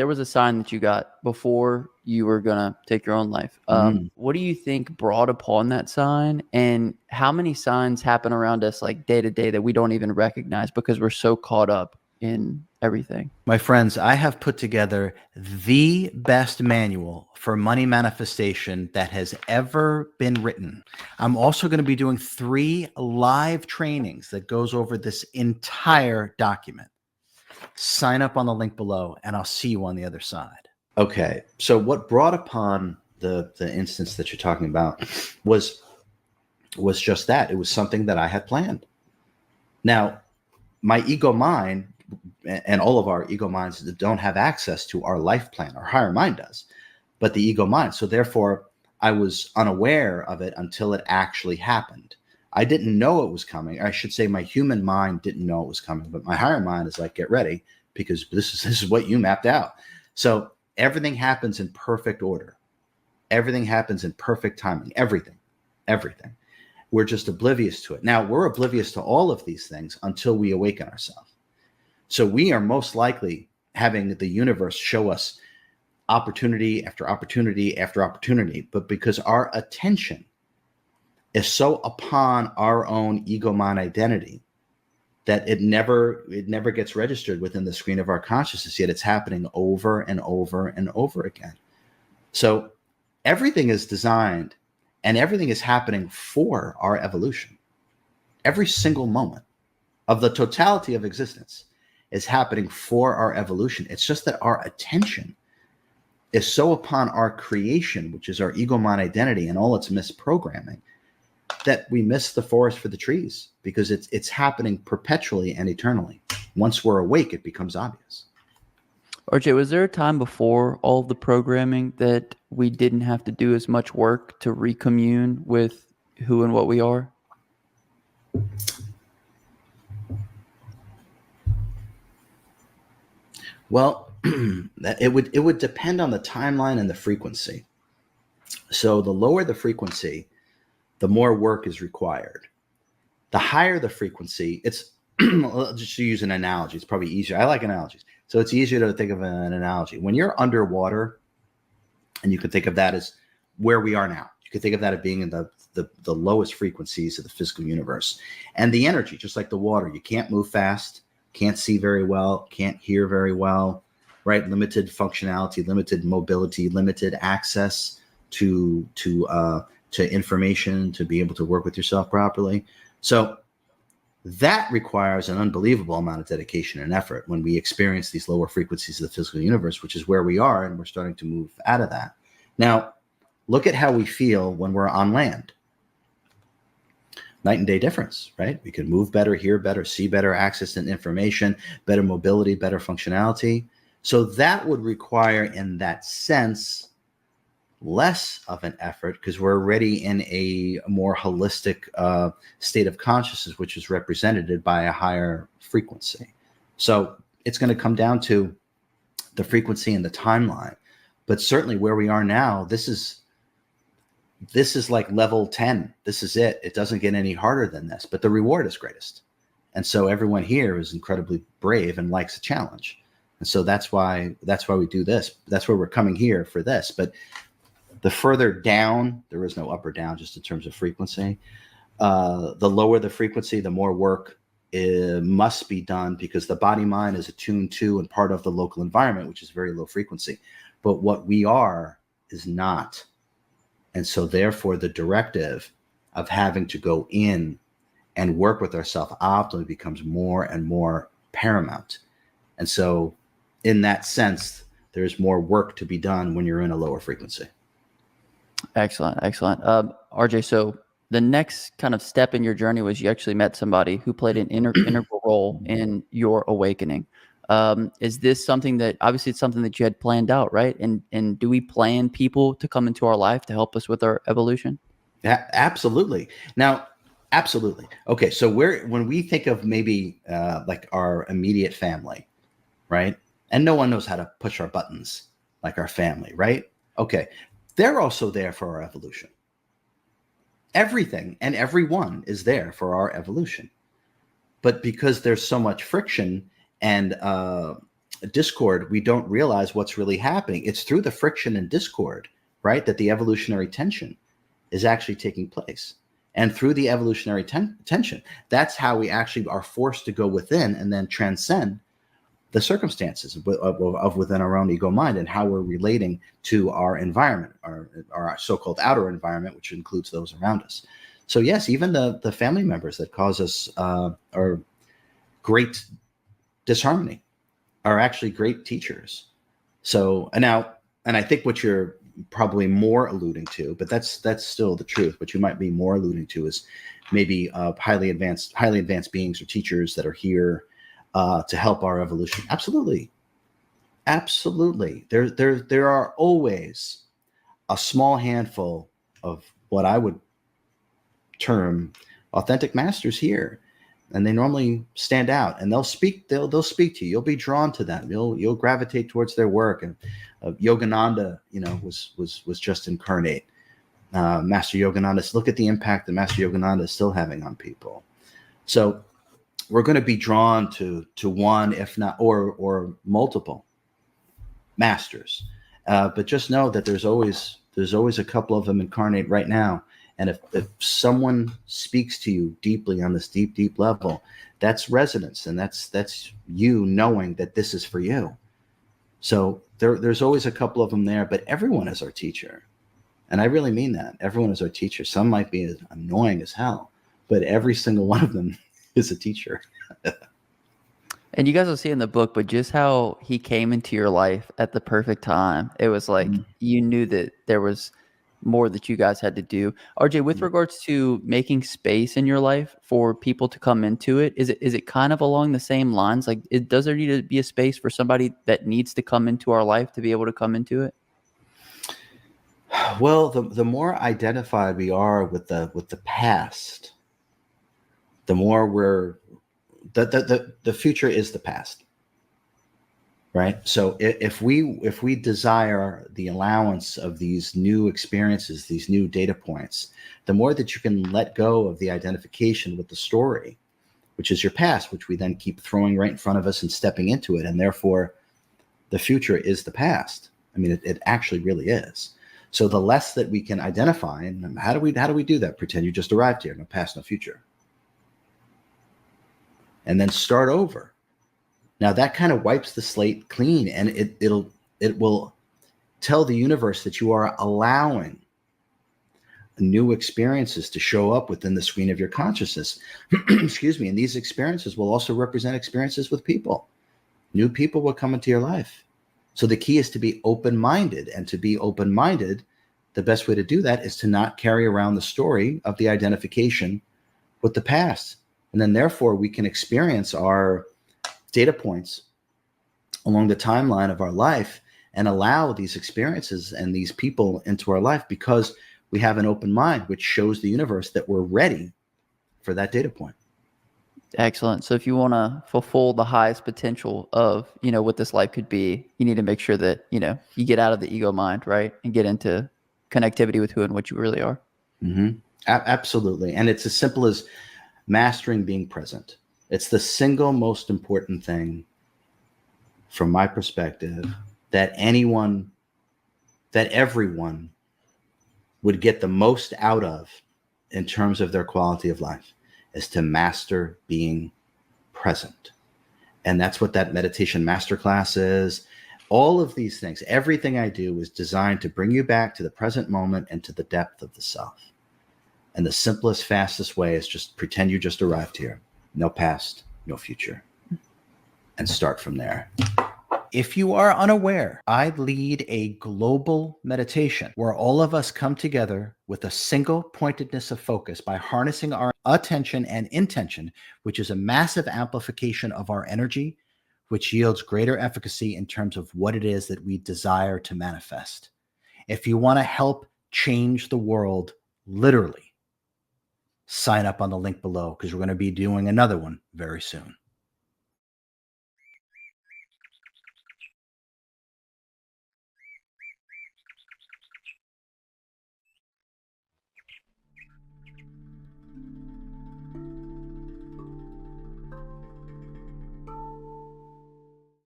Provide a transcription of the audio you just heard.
there was a sign that you got before you were going to take your own life. What do you think brought upon that sign, and how many signs happen around us like day to day that we don't even recognize because we're so caught up in everything? My friends, I have put together the best manual for money manifestation that has ever been written. I'm also going to be doing 3 live trainings that goes over this entire document. Sign up on the link below and I'll see you on the other side. Okay, so what brought upon the instance that you're talking about was just that. It was something that I had planned. Now, my ego mind and all of our ego minds don't have access to our life plan. Our higher mind does, but the ego mind. So therefore, I was unaware of it until it actually happened. I didn't know it was coming. I should say my human mind didn't know it was coming, but my higher mind is like, get ready, because this is what you mapped out. So everything happens in perfect order. Everything happens in perfect timing. Everything. We're just oblivious to it. Now, we're oblivious to all of these things until we awaken ourselves. So we are most likely having the universe show us opportunity after opportunity after opportunity, but because our attention is so upon our own ego mind identity that it never gets registered within the screen of our consciousness, yet it's happening over and over and over again. So everything is designed and everything is happening for our evolution. Every single moment of the totality of existence is happening for our evolution. It's just that our attention is so upon our creation, which is our ego mind identity and all its misprogramming, that we miss the forest for the trees, because it's happening perpetually and eternally. Once we're awake, it becomes obvious. RJ, was there a time before all of the programming that we didn't have to do as much work to recommune with who and what we are? Well, it would depend on the timeline and the frequency. So the lower the frequency, the more work is required. The higher the frequency, it's just to use an analogy. It's probably easier. I like analogies. So it's easier to think of an analogy. When you're underwater, and you can think of that as where we are now. You can think of that as being in the lowest frequencies of the physical universe. And the energy, just like the water, you can't move fast, can't see very well, can't hear very well, right? Limited functionality, limited mobility, limited access to information, to be able to work with yourself properly. So that requires an unbelievable amount of dedication and effort when we experience these lower frequencies of the physical universe, which is where we are, and we're starting to move out of that. Now, look at how we feel when we're on land. Night and day difference, right? We can move better, hear better, see better, access to information, better mobility, better functionality. So that would require, in that sense, less of an effort, because we're already in a more holistic state of consciousness, which is represented by a higher frequency. So it's going to come down to the frequency and the timeline. But certainly where we are now, this is like level 10. This is it. It doesn't get any harder than this, but the reward is greatest. And so everyone here is incredibly brave and likes a challenge. And so that's why we do this. That's why we're coming here for this. But the further down, there is no up or down, just in terms of frequency. The lower the frequency, the more work must be done, because the body mind is attuned to and part of the local environment, which is very low frequency. But what we are is not. And so therefore, the directive of having to go in and work with ourselves optimally becomes more and more paramount. And so in that sense, there's more work to be done when you're in a lower frequency. Excellent. RJ, so the next kind of step in your journey was you actually met somebody who played an integral role in your awakening. Is this something that, obviously it's something that you had planned out, right? And do we plan people to come into our life to help us with our evolution? Yeah, absolutely. Now, absolutely. Okay, so when we think of maybe like our immediate family, right? And no one knows how to push our buttons like our family, right? Okay, they're also there for our evolution. Everything and everyone is there for our evolution. But because there's so much friction and discord, we don't realize what's really happening. It's through the friction and discord, right, that the evolutionary tension is actually taking place. And through the evolutionary tension, that's how we actually are forced to go within and then transcend the circumstances of within our own ego mind and how we're relating to our environment, our so-called outer environment, which includes those around us. So yes, even the family members that cause us or great disharmony are actually great teachers. So and I think what you're probably more alluding to, but that's still the truth. What you might be more alluding to is maybe highly advanced beings or teachers that are here to help our evolution. Absolutely. There are always a small handful of what I would term authentic masters here, and they normally stand out, and they'll speak to you. You'll be drawn to them. You'll gravitate towards their work. And Yogananda, was just incarnate. Master Yogananda. Look at the impact that Master Yogananda is still having on people. So we're going to be drawn to one, if not or multiple masters. But just know that there's always a couple of them incarnate right now. And if someone speaks to you deeply on this deep level, that's resonance, and that's you knowing that this is for you. So there's always a couple of them there, but everyone is our teacher. And I really mean that. Everyone is our teacher. Some might be annoying as hell, but every single one of them is a teacher. And you guys will see in the book, but just how he came into your life at the perfect time. It was like you knew that there was more that you guys had to do. RJ, with regards to making space in your life for people to come into it, is it kind of along the same lines? Like, does there need to be a space for somebody that needs to come into our life to be able to come into it? Well, the more identified we are with the past, the more the future is the past, right? So if we desire the allowance of these new experiences, these new data points, the more that you can let go of the identification with the story, which is your past, which we then keep throwing right in front of us and stepping into it, and therefore the future is the past. I mean, it actually really is. So the less that we can identify, and how do we do that? Pretend you just arrived here, no past, no future. And then start over. Now that kind of wipes the slate clean, and it will tell the universe that you are allowing new experiences to show up within the screen of your consciousness. Excuse me. And these experiences will also represent experiences with people. New people will come into your life. So the key is to be open-minded, and to be open-minded, the best way to do that is to not carry around the story of the identification with the past. And then therefore we can experience our data points along the timeline of our life and allow these experiences and these people into our life, because we have an open mind, which shows the universe that we're ready for that data point. Excellent. So if you want to fulfill the highest potential of, what this life could be, you need to make sure that, you get out of the ego mind, right? And get into connectivity with who and what you really are. Mm-hmm. Absolutely. And it's as simple as mastering being present. It's the single most important thing from my perspective that everyone would get the most out of in terms of their quality of life, is to master being present. And that's what that meditation masterclass is. All of these things, everything I do is designed to bring you back to the present moment and to the depth of the self. And the simplest, fastest way is just pretend you just arrived here. No past, no future. And start from there. If you are unaware, I lead a global meditation where all of us come together with a single pointedness of focus by harnessing our attention and intention, which is a massive amplification of our energy, which yields greater efficacy in terms of what it is that we desire to manifest. If you want to help change the world, literally, sign up on the link below, because we're going to be doing another one very soon.